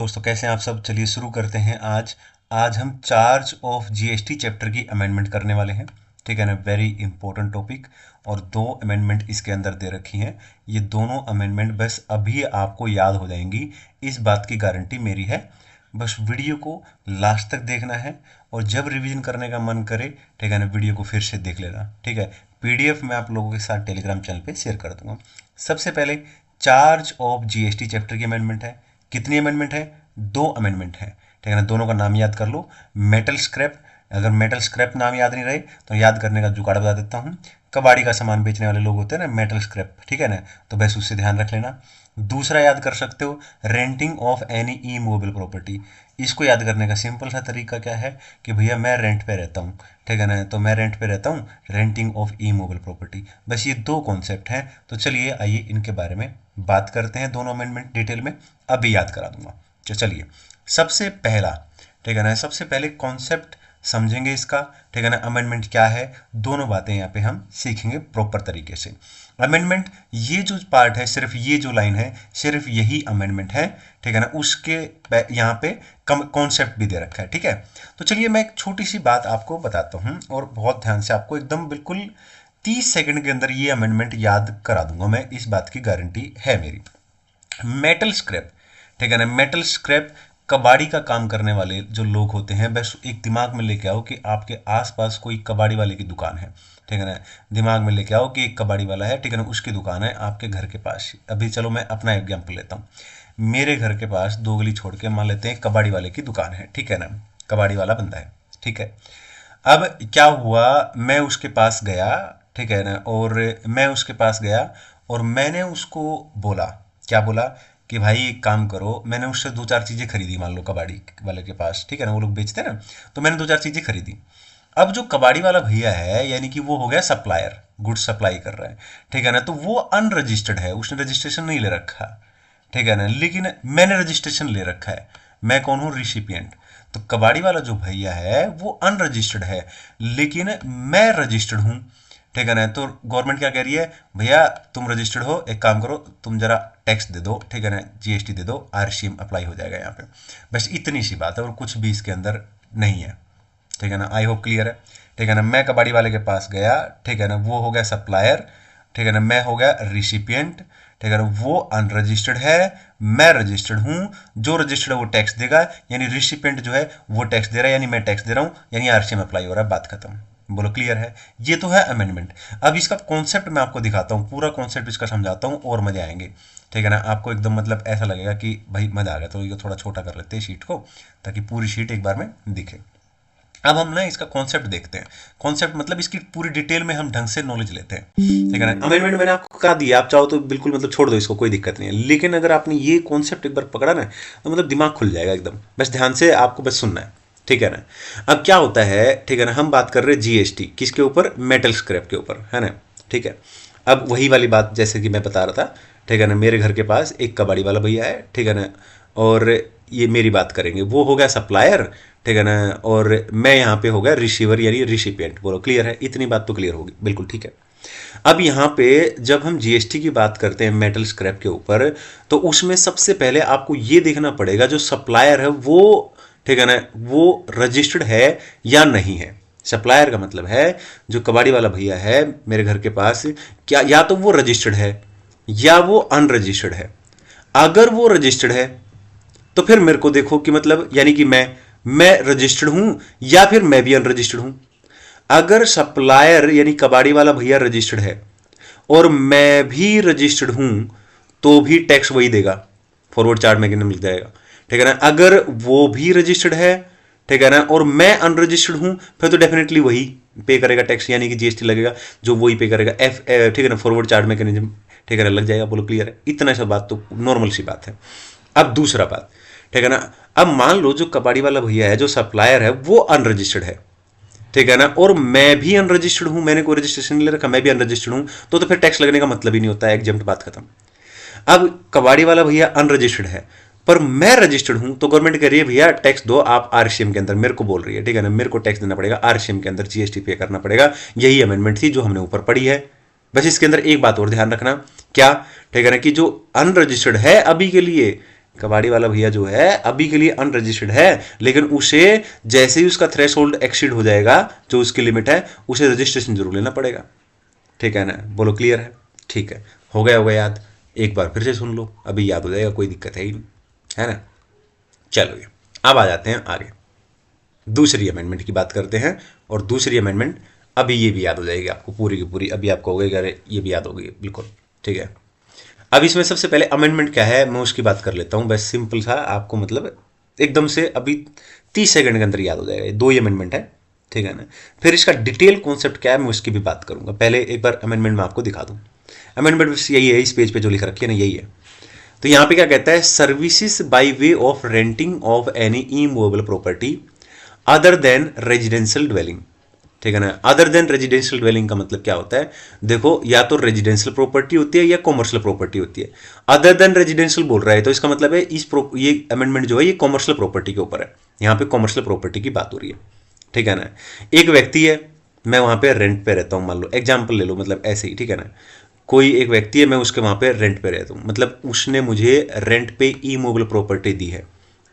दोस्तों कैसे हैं आप सब। चलिए शुरू करते हैं। आज हम चार्ज ऑफ जीएसटी चैप्टर की अमेंडमेंट करने वाले हैं। ठीक है ना, वेरी इंपॉर्टेंट टॉपिक। और दो अमेंडमेंट इसके अंदर दे रखी हैं। ये दोनों अमेंडमेंट बस अभी आपको याद हो जाएंगी, इस बात की गारंटी मेरी है। बस वीडियो को लास्ट तक देखना है और जब रिवीजन करने का मन करे, ठीक है ना, वीडियो को फिर से देख लेना। ठीक है, पीडीएफ मैं आप लोगों के साथ टेलीग्राम चैनल पे शेयर कर दूंगा। सबसे पहले चार्ज ऑफ जीएसटी चैप्टर की अमेंडमेंट है। कितनी अमेंडमेंट है? दो अमेंडमेंट है। ठीक है ना, दोनों का नाम याद कर लो। मेटल स्क्रैप, अगर मेटल स्क्रैप नाम याद नहीं रहे तो याद करने का जुगाड़ बता देता हूँ। कबाड़ी का सामान बेचने वाले लोग होते हैं ना, मेटल स्क्रैप, ठीक है ना, तो बस उससे ध्यान रख लेना। दूसरा याद कर सकते हो, renting of any E movable property. इसको याद करने का सिंपल सा तरीका क्या है कि भैया मैं रेंट पे रहता हूँ, ठीक है ना, तो मैं रेंट पे रहता हूँ, renting of E movable property. बस ये दो कॉन्सेप्ट हैं। तो चलिए आइए इनके बारे में बात करते हैं, दोनों अमेंडमेंट डिटेल में अभी याद करा दूंगा। तो चलिए सबसे पहला, ठीक है ना, सबसे पहले कॉन्सेप्ट समझेंगे इसका। ठीक है ना, अमेंडमेंट क्या है, दोनों बातें यहाँ पे हम सीखेंगे प्रॉपर तरीके से। अमेंडमेंट, ये जो पार्ट है, सिर्फ ये जो लाइन है, सिर्फ यही अमेंडमेंट है। ठीक है ना, उसके यहाँ पे कॉन्सेप्ट भी दे रखा है। ठीक है, तो चलिए मैं एक छोटी सी बात आपको बताता हूँ और बहुत ध्यान से आपको एकदम बिल्कुल 30 सेकंड के अंदर ये अमेंडमेंट याद करा दूंगा मैं, इस बात की गारंटी है मेरी। मेटल स्क्रैप, ठीक है ना, मेटल स्क्रैप कबाड़ी का काम करने वाले जो लोग होते हैं, बस एक दिमाग में लेके आओ कि आपके आसपास कोई कबाड़ी वाले की दुकान है। ठीक है ना, दिमाग में लेके आओ कि एक कबाड़ी वाला है, ठीक है ना, उसकी दुकान है आपके घर के पास। अभी चलो मैं अपना एग्जाम्पल लेता हूँ। मेरे घर के पास 2 गली छोड़ के मान लेते हैं कबाड़ी वाले की दुकान है, ठीक है ना, कबाड़ी वाला बंदा है। ठीक है, अब क्या हुआ, मैं उसके पास गया, ठीक है ना, और मैं उसके पास गया और मैंने उसको बोला, क्या बोला कि भाई एक काम करो। मैंने उससे 2-4 चीज़ें खरीदी, मान लो कबाड़ी वाले के पास, ठीक है ना, वो लोग बेचते हैं ना, तो मैंने 2-4 चीज़ें खरीदी। अब जो कबाड़ी वाला भैया है, यानी कि वो हो गया सप्लायर, गुड्स सप्लाई कर रहा है, ठीक है ना, तो वो अनरजिस्टर्ड है, उसने रजिस्ट्रेशन नहीं ले रखा, ठीक है ना, लेकिन मैंने रजिस्ट्रेशन ले रखा है। मैं कौन हूँ? रिसिपिएंट। तो कबाड़ी वाला जो भैया है वो अनरजिस्टर्ड है, लेकिन मैं रजिस्टर्ड हूँ, ठीक है ना। तो गवर्नमेंट क्या कह रही है, भैया तुम रजिस्टर्ड हो, एक काम करो, तुम जरा टैक्स दे दो, ठीक है ना, जीएसटी दे दो, आरसीएम अप्लाई हो जाएगा यहाँ पे। बस इतनी सी बात है और कुछ भी इसके अंदर नहीं है। ठीक है ना, आई होप क्लियर है। ठीक है ना, मैं कबाड़ी वाले के पास गया, ठीक है ना, वो हो गया सप्लायर, ठीक है ना, मैं हो गया रिसिपिएंट, ठीक है ना, वो अनरजिस्टर्ड है, मैं रजिस्टर्ड हूँ। जो रजिस्टर्ड है वो टैक्स देगा, यानी रिसिपिएंट जो है वो टैक्स दे रहा है, यानी मैं टैक्स दे रहा हूँ, यानी आरसीएम अप्लाई हो रहा है, बात खत्म। बोलो क्लियर है। ये तो है अमेंडमेंट। अब इसका कॉन्सेप्ट मैं आपको दिखाता हूँ, पूरा कॉन्सेप्ट इसका समझाता हूँ और मजे आएंगे। ठीक है ना, आपको एकदम मतलब ऐसा लगेगा कि भाई मजा आ गया। तो ये थोड़ा छोटा कर लेते हैं शीट को, ताकि पूरी शीट एक बार में दिखे। अब हम ना इसका कॉन्सेप्ट देखते हैं। कॉन्सेप्ट मतलब इसकी पूरी डिटेल में हम ढंग से नॉलेज लेते हैं। ठीक है ना, अमेंडमेंट मैंने आपको कहा दिया, आप चाहो तो बिल्कुल मतलब छोड़ दो इसको, कोई दिक्कत नहीं है, लेकिन अगर आपने ये कॉन्सेप्ट एक बार पकड़ा ना, तो मतलब दिमाग खुल जाएगा एकदम। बस ध्यान से आपको बस सुनना है, ठीक है ना। अब क्या होता है, ठीक है ना, हम बात कर रहे हैं जीएसटी किसके ऊपर? मेटल स्क्रैप के ऊपर, है ना। ठीक है, अब वही वाली बात जैसे कि मैं बता रहा था, ठीक है ना, मेरे घर के पास एक कबाड़ी वाला भैया है, ठीक है ना, और ये मेरी बात करेंगे, वो हो गया सप्लायर, ठीक है ना, और मैं यहाँ पे हो गया रिसीवर यानी रिसिपिएंट। बोलो क्लियर है, इतनी बात तो क्लियर होगी, बिल्कुल ठीक है। अब यहाँ पे जब हम जीएसटी की बात करते हैं मेटल स्क्रैप के ऊपर, तो उसमें सबसे पहले आपको ये देखना पड़ेगा जो सप्लायर है वो, ठीक है ना, वो रजिस्टर्ड है या नहीं है। सप्लायर का मतलब है जो कबाड़ी वाला भैया है मेरे घर के पास, क्या या तो वो रजिस्टर्ड है या वो अनरजिस्टर्ड है। अगर वो रजिस्टर्ड है तो फिर मेरे को देखो कि मतलब यानी कि मैं रजिस्टर्ड हूं या फिर मैं भी अनरजिस्टर्ड हूं। अगर सप्लायर यानी कबाड़ी वाला भैया रजिस्टर्ड है और मैं भी रजिस्टर्ड हूं, तो भी टैक्स वही देगा, फॉरवर्ड चार्ज मैकेनिज्म मिल जाएगा, ठीक है ना। अगर वो भी रजिस्टर्ड है, ठीक है ना, और मैं अनरजिस्टर्ड हूं, फिर तो डेफिनेटली वही पे करेगा टैक्स, यानी कि जीएसटी लगेगा, जो वही पे करेगा। ठीक है ना, फॉरवर्ड चार्ज मैकेनिज्म, ठीक है ना, लग जाएगा। बोलो क्लियर है, इतना सा बात तो नॉर्मल सी बात है। अब दूसरा बात, ठीक है ना, अब मान लो जो कबाड़ी वाला भैया है, जो सप्लायर है, वो अनरजिस्टर्ड है, ठीक है ना, और मैं भी अनरजिस्टर्ड हूं, मैंने कोई रजिस्ट्रेशन नहीं ले रखा, मैं भी अनरजिस्टर्ड हूं, तो फिर टैक्स लगने का मतलब ही नहीं होता है, एग्जम्प्ट, बात खत्म। अब कबाड़ी वाला भैया अनरजिस्टर्ड है पर मैं रजिस्टर्ड हूं, तो गवर्नमेंट कह रही है भैया टैक्स दो आप आरसीएम के अंदर, मेरे को बोल रही है, ठीक है ना, मेरे को टैक्स देना पड़ेगा आरसीएम के अंदर, जीएसटी पे करना पड़ेगा। यही अमेंडमेंट थी जो हमने ऊपर पढ़ी है। बस इसके अंदर एक बात और ध्यान रखना, क्या, ठीक है ना, कि जो अनरजिस्टर्ड है अभी के लिए, कबाड़ी वाला भैया जो है अभी के लिए अनरजिस्टर्ड है, लेकिन उसे जैसे ही उसका थ्रेशोल्ड एक्सीड हो जाएगा, जो उसकी लिमिट है, उसे रजिस्ट्रेशन जरूर लेना पड़ेगा। ठीक है ना, बोलो क्लियर है? ठीक है, हो गया याद? एक बार फिर से सुन लो, अभी याद हो जाएगा, कोई दिक्कत है ही नहीं, है ना। चलो ये अब आ जाते हैं आगे, दूसरी अमेंडमेंट की बात करते हैं। और दूसरी अमेंडमेंट अभी ये भी याद हो जाएगी आपको पूरी की पूरी, अभी आपको हो गई, अरे ये भी याद हो गई बिल्कुल। ठीक है, अब इसमें सबसे पहले अमेंडमेंट क्या है मैं उसकी बात कर लेता हूँ, बस सिंपल सा, आपको मतलब एकदम से अभी 30 सेकंड के अंदर याद हो जाएगा। दो ही अमेंडमेंट है, ठीक है ना। फिर इसका डिटेल कॉन्सेप्ट क्या है मैं उसकी भी बात करूंगा। पहले एक बार अमेंडमेंट में आपको दिखा दूं। अमेंडमेंट यही है, इस पेज पे जो लिख रखी है ना यही है। तो यहाँ पे क्या कहता है, services by way of renting of any immovable property other than residential dwelling. ठीक है ना, अदर देन रेजिडेंशियल ड्वेलिंग का मतलब क्या होता है, देखो या तो रेजिडेंशियल प्रॉपर्टी होती है या कॉमर्शियल प्रॉपर्टी होती है। अदर देन रेजिडेंशियल बोल रहा है तो इसका मतलब है ये अमेंडमेंट जो है ये कॉमर्शियल प्रॉपर्टी के ऊपर है। यहाँ पे कॉमर्शियल प्रॉपर्टी की बात हो रही है। ठीक है ना, एक व्यक्ति है, मैं वहां पे रेंट पे रहता हूँ, मान लो एग्जाम्पल ले लो, मतलब ऐसे ही। ठीक है ना, कोई एक व्यक्ति है, मैं उसके वहां पे रेंट पे रहता हूँ, मतलब उसने मुझे रेंट पे इमूवेबल प्रॉपर्टी दी है।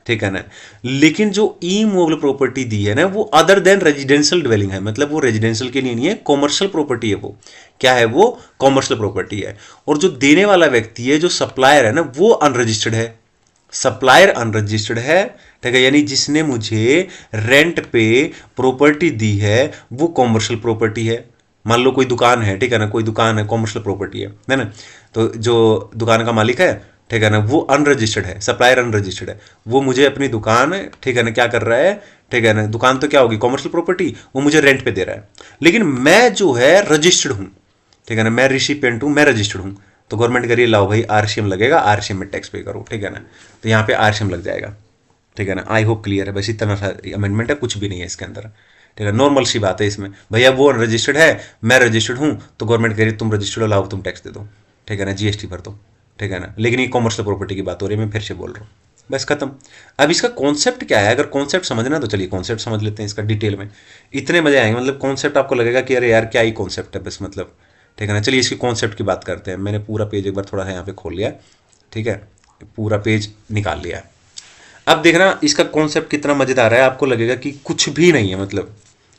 ठीक है ना, लेकिन जो इमूवेबल प्रॉपर्टी दी है ना वो अदर देन रेजिडेंशियल ड्वेलिंग है, मतलब वो रेजिडेंशियल के लिए नहीं है, कॉमर्शियल प्रॉपर्टी है। वो क्या है, वो कॉमर्शियल प्रॉपर्टी है। और जो देने वाला व्यक्ति है, जो सप्लायर है ना, वो अनरजिस्टर्ड है। सप्लायर अनरजिस्टर्ड है, ठीक है, यानी जिसने मुझे रेंट पे प्रॉपर्टी दी है वो कॉमर्शियल प्रॉपर्टी है। मान लो कोई दुकान है, ठीक है ना, कोई दुकान है, कॉमर्शियल प्रॉपर्टी है ना। तो जो दुकान का मालिक है, ठीक है ना, वो अनरजिस्टर्ड है, सप्लायर अनरजिस्टर्ड है। वो मुझे अपनी दुकान, ठीक है ना, क्या कर रहा है, ठीक है ना, दुकान तो क्या होगी, कॉमर्शियल प्रॉपर्टी, वो मुझे रेंट पे दे रहा है। लेकिन मैं जो है रजिस्टर्ड हूं, ठीक है ना, मैं रिसिपिएंट हूं, मैं रजिस्टर्ड हूं। तो गवर्नमेंट करिए, लाओ भाई आरसीएम लगेगा, आरसीएम में टैक्स पे करो। ठीक है ना, तो यहाँ पे आरसीएम लग जाएगा। ठीक है ना, आई होप क्लियर है। बस इतना सा अमेंडमेंट है, कुछ भी नहीं है इसके अंदर। ठीक है, नॉर्मल सी बात है इसमें। भैया वो अनरजिस्टर्ड है, मैं रजिस्टर्ड हूं, तो गवर्नमेंट कह रही है तुम रजिस्टर्ड हो, लाओ तुम टैक्स दे दो। ठीक है ना, जीएसटी भर दो। ठीक है ना, लेकिन ये कॉमर्शियल प्रॉपर्टी की बात हो रही है, मैं फिर से बोल रहा हूँ। बस खत्म। अब इसका कॉन्सेप्ट क्या है, अगर कॉन्सेप्ट समझना तो चलिए कॉन्सेप्ट समझ लेते हैं इसका डिटेल में। इतने मजे आएंगे, मतलब कॉन्सेप्ट आपको लगेगा कि अरे यार क्या ही कॉन्सेप्ट है बस, मतलब। ठीक है ना, चलिए इसकी कॉन्सेप्ट की बात करते हैं। मैंने पूरा पेज एक बार थोड़ा सा यहाँ पे खोल लिया, ठीक है, पूरा पेज निकाल लिया। अब देखना इसका कॉन्सेप्ट कितना मजेदार है, आपको लगेगा कि कुछ भी नहीं है, मतलब।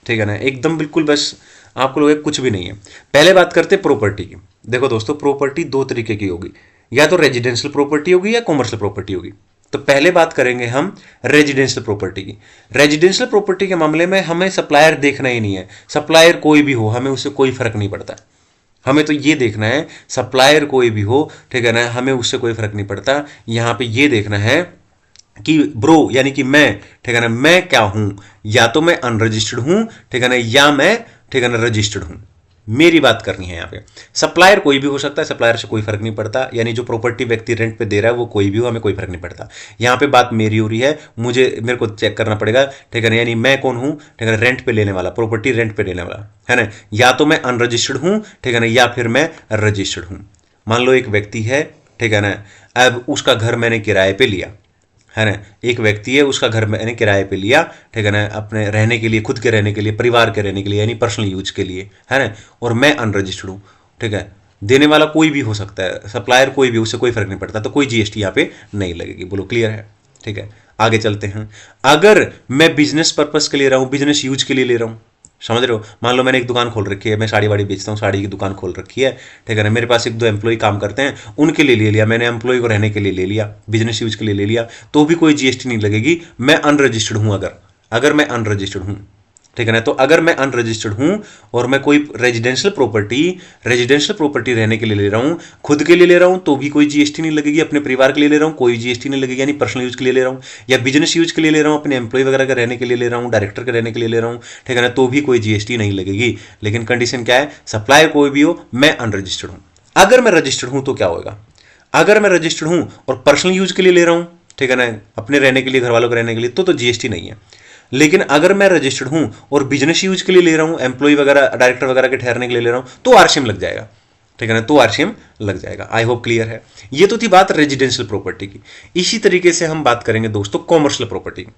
ठीक है ना, एकदम बिल्कुल बस आपको लगेगा कुछ भी नहीं है। पहले बात करते हैं प्रॉपर्टी की। देखो दोस्तों, प्रॉपर्टी दो तरीके की होगी, या तो रेजिडेंशियल प्रॉपर्टी होगी या कॉमर्शियल प्रॉपर्टी होगी। तो पहले बात करेंगे हम रेजिडेंशियल प्रॉपर्टी की। रेजिडेंशियल प्रॉपर्टी के मामले में हमें सप्लायर देखना ही नहीं है, सप्लायर कोई भी हो हमें उससे कोई फर्क नहीं पड़ता। हमें तो ये देखना है, सप्लायर कोई भी हो, ठीक है ना, हमें उससे कोई फर्क नहीं पड़ता। यहां पे ये देखना है कि ब्रो, यानी कि मैं, ठीक है ना, मैं क्या हूं, या तो मैं अनरजिस्टर्ड हूं, ठीक है ना, या मैं, ठीक है ना, रजिस्टर्ड हूं। मेरी बात करनी है यहाँ पे। सप्लायर कोई भी हो सकता है, सप्लायर से कोई फर्क नहीं पड़ता, यानी जो प्रॉपर्टी व्यक्ति रेंट पे दे रहा है वो कोई भी हो, हमें कोई फर्क नहीं पड़ता। यहाँ पे बात मेरी हो रही है, मेरे को चेक करना पड़ेगा, ठीक है ना, यानी मैं कौन हूँ, ठीक है ना, रेंट पे लेने वाला, प्रॉपर्टी रेंट पे लेने वाला, है ना। या तो मैं अनरजिस्टर्ड हूँ, ठीक है ना, या फिर मैं रजिस्टर्ड हूँ। मान लो एक व्यक्ति है, ठीक है ना, अब उसका घर मैंने किराए पे लिया, है ना। एक व्यक्ति है, उसका घर मैंने किराए पे लिया, ठीक है ना, अपने रहने के लिए, खुद के रहने के लिए, परिवार के रहने के लिए, यानी पर्सनल यूज के लिए, है ना। और मैं अनरजिस्टर्ड हूँ, ठीक है। देने वाला कोई भी हो सकता है, सप्लायर कोई भी, उससे कोई फर्क नहीं पड़ता, तो कोई जीएसटी यहाँ पे नहीं लगेगी। बोलो क्लियर है? ठीक है, आगे चलते हैं। अगर मैं बिजनेस पर्पज के लिए रहा हूँ, बिजनेस यूज के लिए ले रहा हूँ, समझ रहे हो, मान लो मैंने एक दुकान खोल रखी है, मैं साड़ी वाड़ी बेचता हूँ, साड़ी की दुकान खोल रखी है, ठीक है ना, मेरे पास एक दो एम्प्लॉय काम करते हैं, उनके लिए ले लिया मैंने, एम्प्लॉय को रहने के लिए ले लिया, बिजनेस यूज के लिए ले लिया, तो भी कोई जीएसटी नहीं लगेगी। मैं अनरजिस्टर्ड हूँ, अगर मैं अनरजिस्टर्ड हूँ, ठीक है ना, तो अगर मैं अनरजिस्टर्ड हूं और मैं कोई रेजिडेंशियल प्रॉपर्टी रहने के लिए ले रहा हूं, खुद के लिए ले रहा हूं, तो भी कोई जीएसटी नहीं लगेगी। अपने परिवार के लिए ले रहा हूं, कोई जीएसटी नहीं लगेगी, यानी पर्सनल यूज के लिए ले रहा हूं, या बिजनेस यूज के लिए ले रहा हूं, अपने एम्प्लॉय वगैरह के रहने के लिए ले रहा हूं, डायरेक्टर के रहने के लिए ले रहा हूं, ठीक है ना, तो भी कोई जीएसटी नहीं लगेगी। लेकिन कंडीशन क्या है, सप्लायर कोई भी हो, मैं अनरजिस्टर्ड हूं। अगर मैं रजिस्टर्ड हूं तो क्या होगा, अगर मैं रजिस्टर्ड हूं और पर्सनल यूज के लिए ले रहा हूं, ठीक है ना, अपने रहने के लिए, घर वालों के रहने के लिए, तो जीएसटी नहीं है। लेकिन अगर मैं रजिस्टर्ड हूं और बिजनेस यूज के लिए ले रहा हूं, एम्प्लॉय वगैरह, डायरेक्टर वगैरह के ठहरने के लिए ले रहा हूं, तो आरसीएम लग जाएगा, ठीक है ना, तो आरसीएम लग जाएगा। आई होप क्लियर है। ये तो थी बात रेजिडेंशियल प्रॉपर्टी की। इसी तरीके से हम बात करेंगे दोस्तों कॉमर्शियल प्रॉपर्टी की।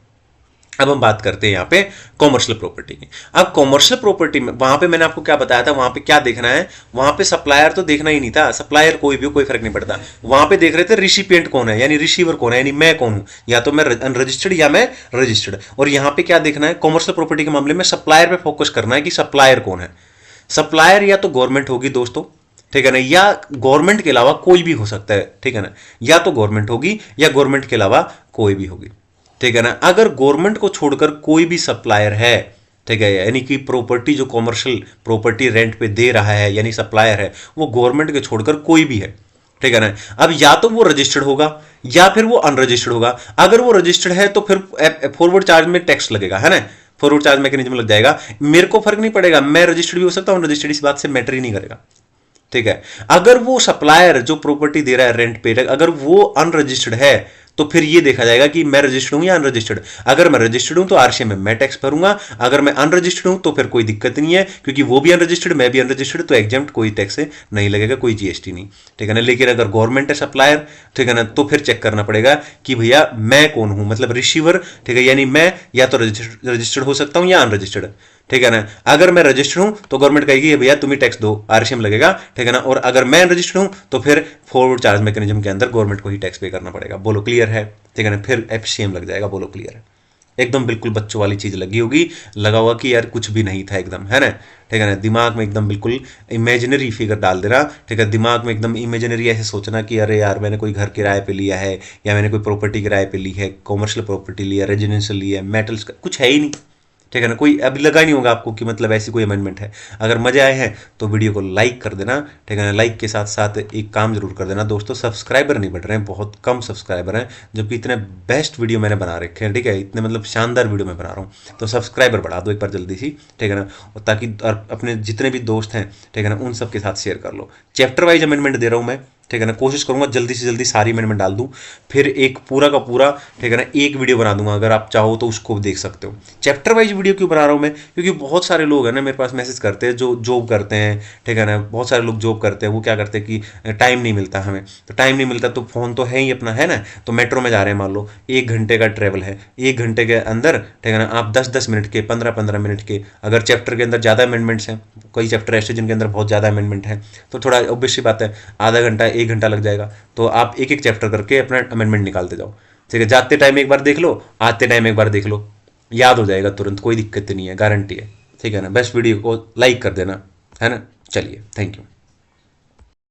अब हम बात करते हैं यहाँ पे कॉमर्शियल प्रॉपर्टी की। अब कॉमर्शियल प्रॉपर्टी में वहां पे मैंने आपको क्या बताया था, वहां पे क्या देखना है, वहां पे सप्लायर तो देखना ही नहीं था, सप्लायर कोई भी हो कोई फर्क नहीं पड़ता। वहां पे देख रहे थे रिसिपिएंट कौन है, यानी रिसीवर कौन है, यानी मैं कौन हूं, या तो मैं अनरजिस्टर्ड या मैं रजिस्टर्ड। और यहाँ पे क्या देखना है, कॉमर्शियल प्रॉपर्टी के मामले में सप्लायर पे फोकस करना है कि सप्लायर कौन है। सप्लायर या तो गवर्नमेंट होगी दोस्तों, ठीक है ना, या गवर्नमेंट के अलावा कोई भी हो सकता है, ठीक है ना, या तो गवर्नमेंट होगी या गवर्नमेंट के अलावा कोई भी होगी, ठीक है ना। अगर गवर्नमेंट को छोड़कर कोई भी सप्लायर है, ठीक है, यानी कि प्रॉपर्टी जो कॉमर्शियल प्रॉपर्टी रेंट पे दे रहा है यानी सप्लायर है, वो गवर्नमेंट के छोड़कर कोई भी है, ठीक है ना। अब या तो वो रजिस्टर्ड होगा या फिर वो अनरजिस्टर्ड होगा। अगर वो रजिस्टर्ड है तो फिर फॉरवर्ड चार्ज में टैक्स लगेगा, है ना, फॉरवर्ड चार्ज मैकेनिज्म लग जाएगा। मेरे को फर्क नहीं पड़ेगा, मैं रजिस्टर्ड भी हो सकता हूं, अनरजिस्टर्ड इस बात से मैटर ही नहीं करेगा, ठीक है। अगर वो सप्लायर जो प्रॉपर्टी दे रहा है रेंट पे, अगर वो अनरजिस्टर्ड है तो फिर ये देखा जाएगा कि मैं रजिस्टर्ड हूं या अनरजिस्टर्ड। अगर मैं रजिस्टर्ड हूं तो आरसीएम में मैं टैक्स भरूंगा, अगर मैं अनरजिस्टर्ड हूं तो फिर कोई दिक्कत नहीं है, क्योंकि वो भी अनरजिस्टर्ड मैं भी अनरजिस्टर्ड, तो एग्जेम्प्ट कोई टैक्स नहीं लगेगा, कोई जीएसटी नहीं, ठीक है ना। लेकिन अगर गवर्नमेंट है सप्लायर, ठीक है ना, तो फिर चेक करना पड़ेगा कि भैया मैं कौन हूं, मतलब रिसीवर, ठीक है, यानी मैं या तो रजिस्टर्ड हो सकता हूं या अनरजिस्टर्ड, ठीक है ना। अगर मैं रजिस्टर्ड हूं तो गवर्नमेंट कहेगी भैया तुम ही टैक्स दो, आरसीएम लगेगा, ठीक है ना। और अगर मैं रजिस्टर्ड हूं तो फिर फॉरवर्ड चार्ज मैकेनिज्म के अंदर गवर्नमेंट को ही टैक्स पे करना पड़ेगा। बोलो क्लियर है, ठीक है ना, फिर एफसीएम लग जाएगा। बोलो क्लियर है, एकदम बिल्कुल बच्चों वाली चीज लगी होगी, लगा हुआ कि यार कुछ भी नहीं था एकदम, है ना, ठीक है ना। दिमाग में एकदम बिल्कुल इमेजिनरी फिगर डाल देना, ठीक है, दिमाग में एकदम इमेजिनरी ऐसे सोचना कि अरे यार मैंने कोई घर किराए पे लिया है या मैंने कोई प्रॉपर्टी किराए पे ली है, कॉमर्शियल प्रॉपर्टी ली है, रेजिडेंशियल ली है, मेटल्स का कुछ है ही नहीं, ठीक है ना। कोई अभी लगा नहीं होगा आपको कि मतलब ऐसी कोई अमेंडमेंट है। अगर मजे आए हैं तो वीडियो को लाइक कर देना, ठीक है ना। लाइक के साथ साथ एक काम जरूर कर देना दोस्तों, सब्सक्राइबर नहीं बढ़ रहे हैं, बहुत कम सब्सक्राइबर हैं, जबकि इतने बेस्ट वीडियो मैंने बना रखे हैं, ठीक है, इतने मतलब शानदार वीडियो मैं बना रहा हूँ, तो सब्सक्राइबर बढ़ा दो एक बार जल्दी सी, ठीक है ना। और ताकि अपने जितने भी दोस्त हैं, ठीक है ना, उन सबके साथ शेयर कर लो। चैप्टर वाइज अमेंडमेंट दे रहा हूँ मैं, ठीक है ना, कोशिश करूंगा जल्दी से जल्दी सारी अमेंडमेंट डाल दूं, फिर एक पूरा का पूरा, ठीक है ना, एक वीडियो बना दूंगा, अगर आप चाहो तो उसको देख सकते हो। चैप्टर वाइज वीडियो क्यों बना रहा हूं मैं, क्योंकि बहुत सारे लोग हैं ना मेरे पास मैसेज करते हैं जो जॉब करते हैं, ठीक है ना, बहुत सारे लोग जॉब करते हैं, वो क्या करते हैं कि टाइम नहीं मिलता हमें, तो टाइम नहीं मिलता तो फोन तो है ही अपना, है ना, तो मेट्रो में जा रहे हैं, मान लो 1 घंटे का ट्रेवल है, 1 घंटे के अंदर, ठीक है ना, आप 10-10 मिनट के, 15-15 मिनट के, अगर चैप्टर के अंदर ज़्यादा अमेंडमेंट्स हैं, कई चैप्टर ऐसे जिनके अंदर बहुत ज़्यादा अमेंडमेंट है, तो थोड़ा ऑब्वियस सी बात है, आधा घंटा 1 घंटा लग जाएगा, तो आप एक एक चैप्टर करके अपना अमेंडमेंट निकालते जाओ, ठीक है। जाते टाइम एक बार देख लो, आते टाइम एक बार देख लो, याद हो जाएगा तुरंत, कोई दिक्कत नहीं है, गारंटी है, ठीक है ना। बेस्ट वीडियो को लाइक कर देना, है ना। चलिए, थैंक यू।